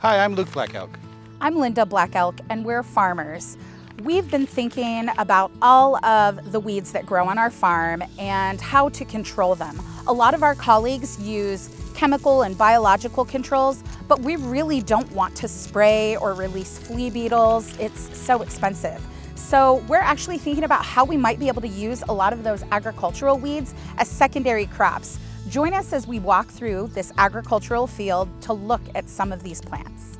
Hi, I'm Luke Black Elk. I'm Linda Black Elk, and we're farmers. We've been thinking about all of the weeds that grow on our farm and how to control them. A lot of our colleagues use chemical and biological controls, but we really don't want to spray or release flea beetles. It's so expensive. So we're actually thinking about how we might be able to use a lot of those agricultural weeds as secondary crops. Join us as we walk through this agricultural field to look at some of these plants.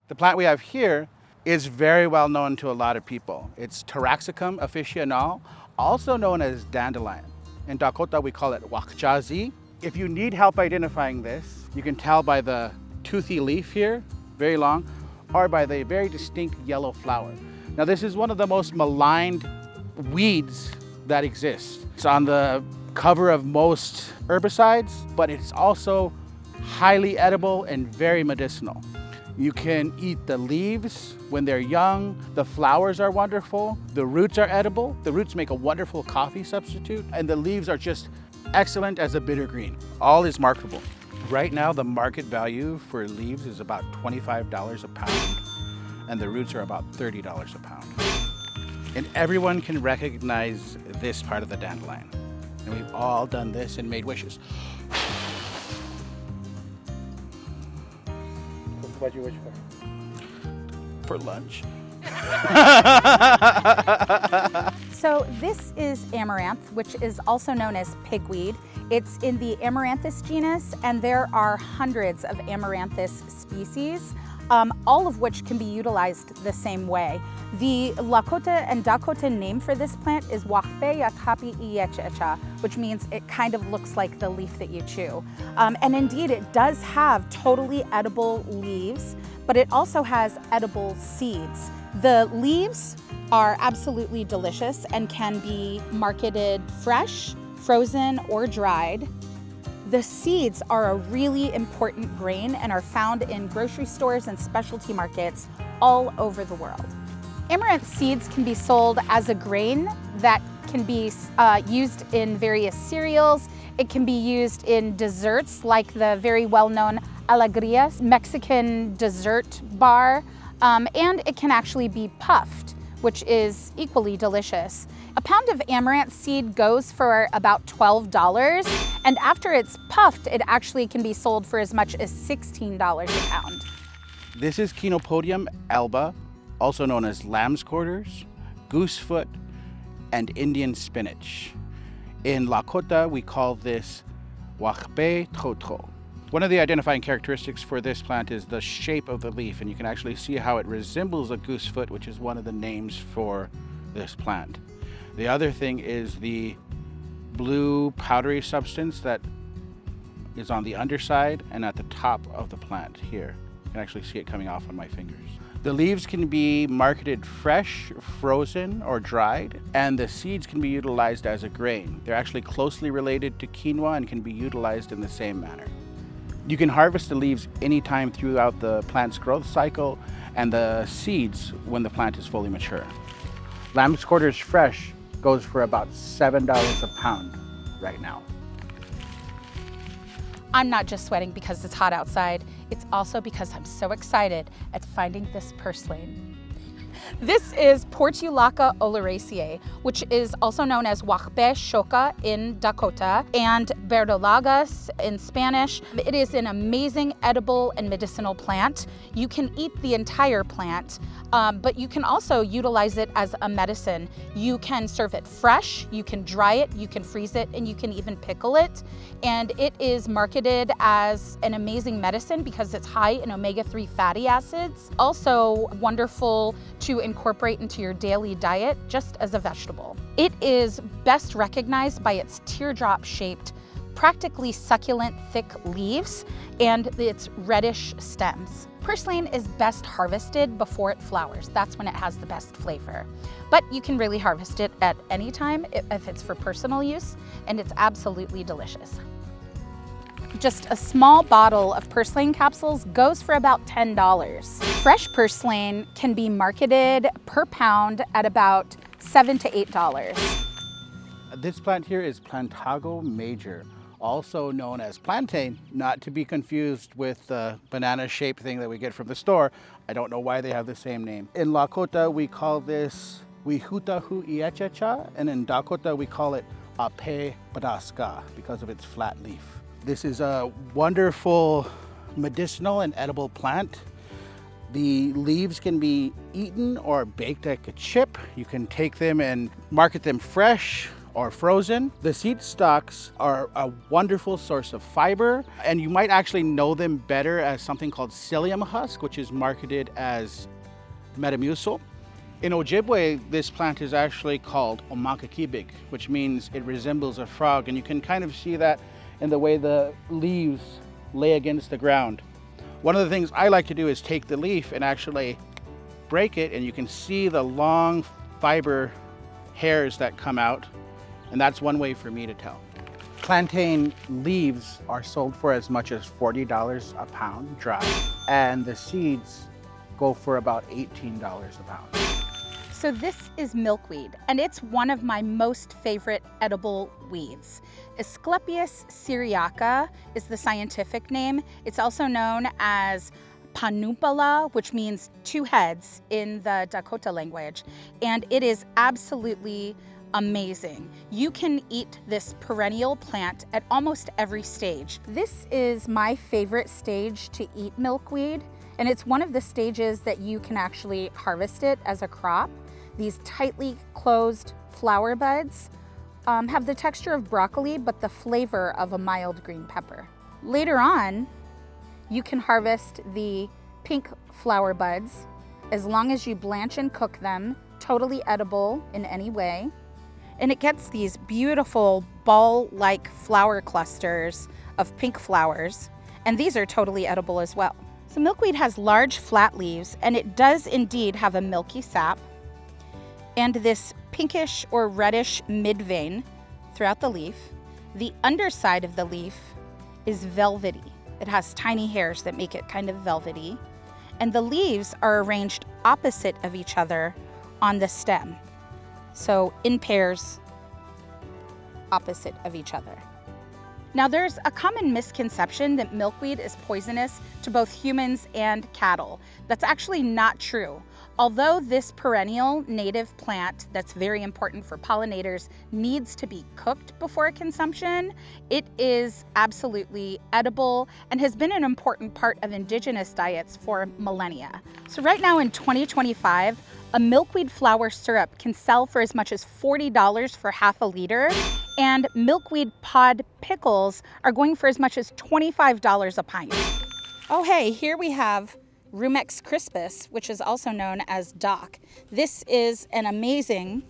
The plant we have here is very well known to a lot of people. It's Taraxacum officinale, also known as dandelion. In Dakota, we call it wakjazi. If you need help identifying this, you can tell by the toothy leaf here, very long, or by the very distinct yellow flower. Now, this is one of the most maligned weeds that exist. It's on the cover of most herbicides, but it's also highly edible and very medicinal. You can eat the leaves when they're young. The flowers are wonderful. The roots are edible. The roots make a wonderful coffee substitute. And the leaves are just excellent as a bitter green. All is marketable. Right now, the market value for leaves is about $25 a pound, and the roots are about $30 a pound. And everyone can recognize this part of the dandelion. And we've all done this and made wishes. What'd you wish for? For lunch. So this is Amaranth, which is also known as pigweed. It's in the Amaranthus genus, and there are hundreds of Amaranthus species, all of which can be utilized the same way. The Lakota and Dakota name for this plant is Wakpe-yatapi-iyechecha, which means it kind of looks like the leaf that you chew. And indeed, it does have totally edible leaves, but it also has edible seeds. The leaves are absolutely delicious and can be marketed fresh, frozen, or dried. The seeds are a really important grain and are found in grocery stores and specialty markets all over the world. Amaranth seeds can be sold as a grain that can be used in various cereals. It can be used in desserts like the very well-known Alegrias Mexican dessert bar, and it can actually be puffed, which is equally delicious. A pound of amaranth seed goes for about $12, and after it's puffed, it actually can be sold for as much as $16 a pound. This is Chenopodium alba, also known as lamb's quarters, goosefoot, and Indian spinach. In Lakota, we call this wakpe trotro. One of the identifying characteristics for this plant is the shape of the leaf, and you can actually see how it resembles a goosefoot, which is one of the names for this plant. The other thing is the blue powdery substance that is on the underside and at the top of the plant here. You can actually see it coming off on my fingers. The leaves can be marketed fresh, frozen, or dried, and the seeds can be utilized as a grain. They're actually closely related to quinoa and can be utilized in the same manner. You can harvest the leaves anytime throughout the plant's growth cycle, and the seeds when the plant is fully mature. Lamb's quarters fresh goes for about $7 a pound right now. I'm not just sweating because it's hot outside, it's also because I'm so excited at finding this purslane. This is Portulaca oleracea, which is also known as Wakpe shoka in Dakota and verdolagas in Spanish. It is an amazing edible and medicinal plant. You can eat the entire plant, but you can also utilize it as a medicine. You can serve it fresh, you can dry it, you can freeze it, and you can even pickle it. And it is marketed as an amazing medicine because it's high in omega-3 fatty acids. Also wonderful to incorporate into your daily diet just as a vegetable. It is best recognized by its teardrop-shaped, practically succulent, thick leaves and its reddish stems. Purslane is best harvested before it flowers. That's when it has the best flavor. But you can really harvest it at any time if it's for personal use, and it's absolutely delicious. Just a small bottle of purslane capsules goes for about $10. Fresh purslane can be marketed per pound at about $7 to $8. This plant here is Plantago major, also known as plantain, not to be confused with the banana-shaped thing that we get from the store. I don't know why they have the same name. In Lakota, we call this Wihutahu Iechecha, and in Dakota, we call it Ape Badaska because of its flat leaf. This is a wonderful medicinal and edible plant. The leaves can be eaten or baked like a chip. You can take them and market them fresh or frozen. The seed stalks are a wonderful source of fiber, and you might actually know them better as something called psyllium husk, which is marketed as Metamucil. In Ojibwe, this plant is actually called Omakakibig, which means it resembles a frog, and you can kind of see that in the way the leaves lay against the ground. One of the things I like to do is take the leaf and actually break it, and you can see the long fiber hairs that come out, and that's one way for me to tell. Plantain leaves are sold for as much as $40 a pound dry, and the seeds go for about $18 a pound. So this is milkweed, and it's one of my most favorite edible weeds. Asclepias syriaca is the scientific name. It's also known as panumpala, which means two heads in the Dakota language, and it is absolutely amazing. You can eat this perennial plant at almost every stage. This is my favorite stage to eat milkweed, and it's one of the stages that you can actually harvest it as a crop. These tightly closed flower buds have the texture of broccoli, but the flavor of a mild green pepper. Later on, you can harvest the pink flower buds as long as you blanch and cook them, totally edible in any way. And it gets these beautiful ball-like flower clusters of pink flowers, and these are totally edible as well. So milkweed has large flat leaves, and it does indeed have a milky sap, and this pinkish or reddish midvein throughout the leaf. The underside of the leaf is velvety. It has tiny hairs that make it kind of velvety. And the leaves are arranged opposite of each other on the stem. So in pairs, opposite of each other. Now there's a common misconception that milkweed is poisonous to both humans and cattle. That's actually not true. Although this perennial native plant that's very important for pollinators needs to be cooked before consumption, it is absolutely edible and has been an important part of indigenous diets for millennia. So right now in 2025, a milkweed flower syrup can sell for as much as $40 for half a liter, and milkweed pod pickles are going for as much as $25 a pint. Oh hey, here we have Rumex crispus, which is also known as dock. This is an amazing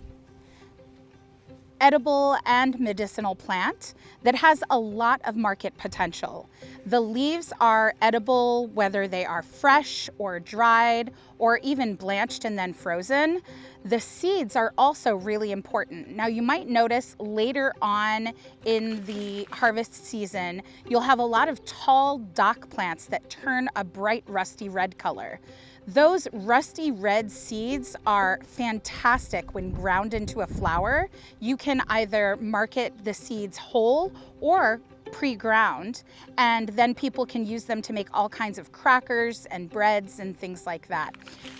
edible and medicinal plant that has a lot of market potential. The leaves are edible whether they are fresh or dried or even blanched and then frozen. The seeds are also really important. Now you might notice later on in the harvest season, you'll have a lot of tall dock plants that turn a bright rusty red color. Those rusty red seeds are fantastic when ground into a flour. You can either market the seeds whole or pre-ground, and then people can use them to make all kinds of crackers and breads and things like that.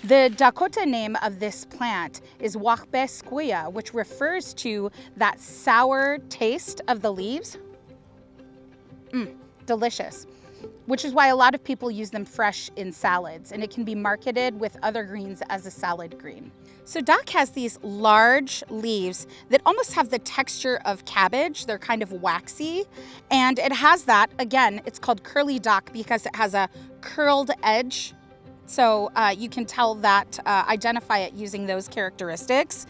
The Dakota name of this plant is Wakbeskuya, which refers to that sour taste of the leaves. Delicious. Which is why a lot of people use them fresh in salads, and it can be marketed with other greens as a salad green. So dock has these large leaves that almost have the texture of cabbage. They're kind of waxy, and it has that, again, it's called curly dock because it has a curled edge So you can tell that, identify it using those characteristics.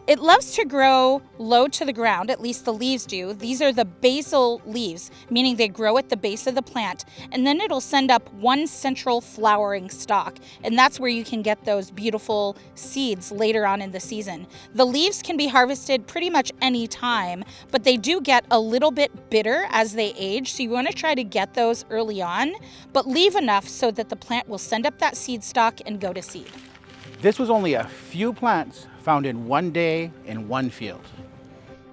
It loves to grow low to the ground, at least the leaves do. These are the basal leaves, meaning they grow at the base of the plant, and then it'll send up one central flowering stalk, and that's where you can get those beautiful seeds later on in the season. The leaves can be harvested pretty much any time, but they do get a little bit bitter as they age, so you want to try to get those early on, but leave enough so that the plant will send up that seed stalk and go to seed. This was only a few plants found in one day in one field.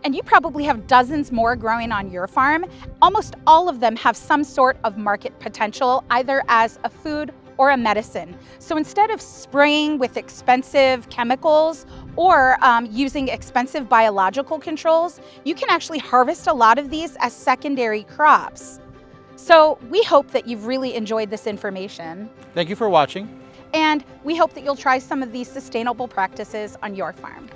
And you probably have dozens more growing on your farm. Almost all of them have some sort of market potential, either as a food or a medicine. So instead of spraying with expensive chemicals or using expensive biological controls, you can actually harvest a lot of these as secondary crops. So we hope that you've really enjoyed this information. Thank you for watching. And we hope that you'll try some of these sustainable practices on your farm.